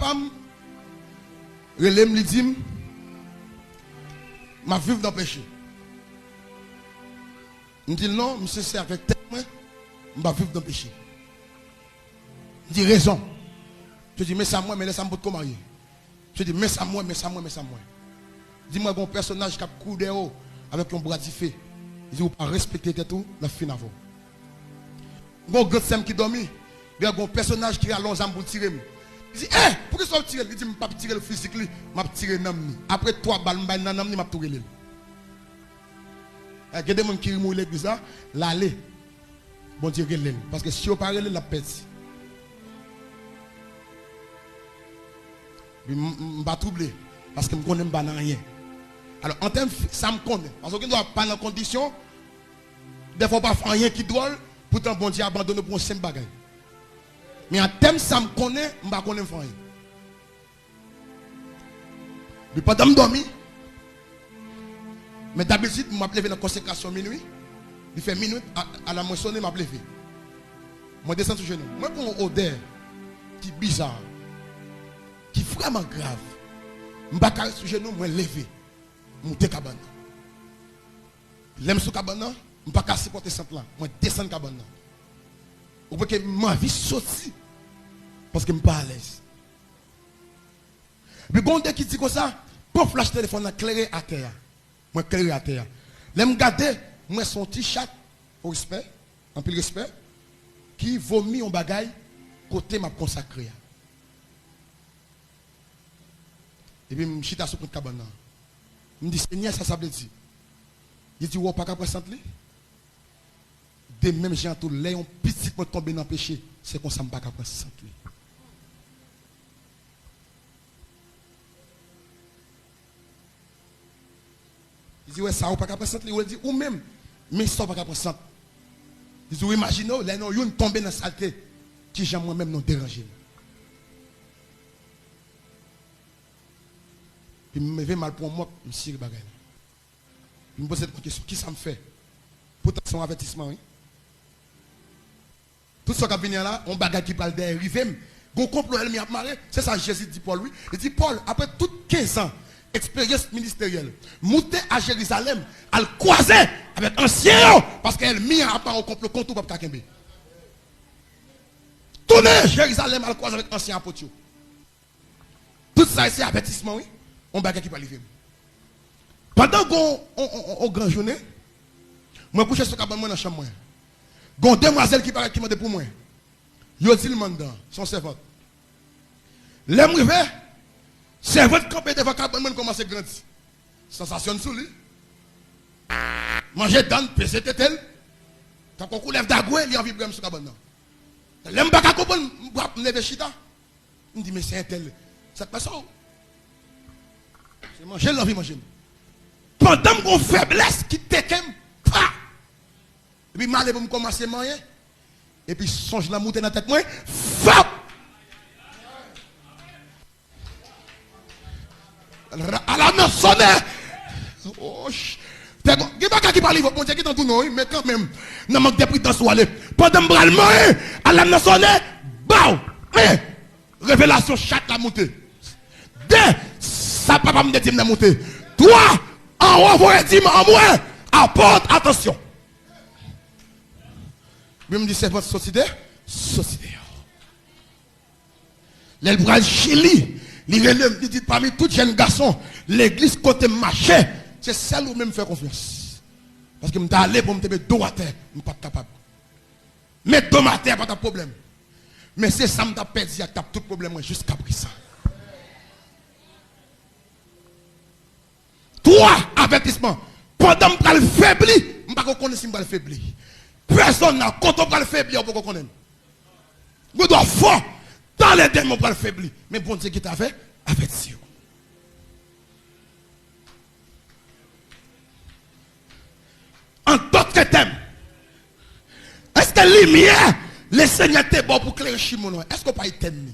papa, relève me dit, m'a vivre dans le péché. Je dis non, monsieur, c'est avec témoin, je vais vivre dans le péché. Je dis raison. Je dis, mais ça moi, mais laisse-moi me marier. Je dis, mais ça moi, mais ça moi, mais ça moi. Dis-moi, un personnage qui a couru haut avec un bras diffé. Il dit, vous pas respecter tout, la fin avant. Un grand sem qui dormit, il y a un personnage qui a l'ensemble pour tirer. Il dit, eh, pourquoi ça tirer? Il dit, je ne vais pas tirer le physique, je vais tirer le nom. Après 3 balles, je vais tirer le nom. Il y a des gens qui remouillent l'église là, l'aller. Bon Dieu, parce que si on parle, la pète. Je ne vais pas troubler, parce que je ne connais pas rien. Alors, en termes, ça me connaît. Parce qu'on ne doit pas dans condition, des fois, pas faire rien qui drôle, pourtant, bon Dieu, abandonné pour un simple bagage. Mais en termes, ça me connaît, je ne vais pas connaître rien. Mais pendant que je dormir, mais d'habitude, je m'appelle dans la consécration minuit. Il fait minute à la moissonne, je m'appelle. Je descends sur le genou. Moi, pour une odeur qui est bizarre, qui est vraiment grave, je ne vais pas sur le genou, je vais lever. Je vais monter cabane. L'aime sur cabane, je ne vais pas casser porter centre là. Je descends cabane. Ou parce que ma vie sortie. Parce que je ne suis pas à l'aise. Mais quand on qui dit comme ça, pour flash téléphone, éclairé à terre. Moi, éclairé à terre. Là, je regarde, moi, son petit chat, au respect, en plus respect, qui vomit en bagaille, côté m'a consacré. Et puis, je suis sur le cabane. Je me dis, Seigneur, ça veut dire. Il dit, ouais, pas qu'à présenter lui. De même, j'ai entendu, là, un petit peu tombé dans le péché. C'est comme ça, je ne pas qu'à présenter lui. Il dit, ouais, ça, on pas qu'à présenter lui. Il dit, ou même, mais ça, pas qu'à présenter. Il dit, imaginez, là, non, il tombé dans la saleté. Qui j'aime moi-même non déranger. Puis je me fais mal pour moi, je me suis dit, je me pose cette question, qui ça me fait? Pourtant, c'est un avertissement, oui. Tout ce qui vient là, on bagaille qui parle d'arriver, on complot, elle m'a marré, c'est ça Jésus dit Paul, oui. Il dit, Paul, après toutes 15 ans, expérience ministérielle, monter à Jérusalem, elle croiser avec ancien, parce qu'elle mis à part au complot contre Papa Kakembe. Tourner Jérusalem, elle croise avec ancien apôtre. Tout ça, c'est avertissement, oui. On bagaille qui parle d'arriver. Pendant qu'on grand journée, moi couche sur cabane dans la chambre. Gon demoiselle qui parle qui m'a pour moi. Yo dit le mandat, son servante. L'aime rivé, servante campé devant cabane commence à grandir. Sensation sous lui. Manger dans PC tetel. Quand on lève d'agoué, il y a envie de sur cabane. L'aime pas qu'à comprendre, me lever chita. Il dit mais c'est un tel cette personne. C'est manger l'envie manger. Pendant qu'on faiblesse qui t'équem, et puis mal pour me commencer à manger, et puis songe la monter dans la tête, moi, fap! À la main sonne! Oh, il y a des gens qui parlent, bon Dieu qui dans tout nom, mais quand même, n'a manque de prudence ou aller. Pendant que je manger, à la main sonne, bao! Révélation, chaque la montée. Deux, ça papa me dit de monter. Trois, en haut, vous dit en moi, apporte attention. Je me dis, c'est votre société? Société. L'Elbral Chili, il dit parmi tous les jeunes garçons, l'église côté marché, c'est celle où même faire confiance. Parce que je suis allé pour me mettre dos à terre, je ne suis pas capable. Mettre dos à terre, pas de problème. Mais c'est ça, je perdu, il y a tout problème jusqu'à présent. 3 avertissements. Pendant que je suis faibli, je ne sais pas si je suis faibli. Personne n'a quand on le faiblir pour qu'on connaisse. Vous doit fort dans les démons pour le faiblir. Mais bon Dieu qui t'a fait, avertir. En d'autres termes, est-ce que lumière, le Seigneur était bon pour clairer mon nom? Est-ce qu'on peut y tenir?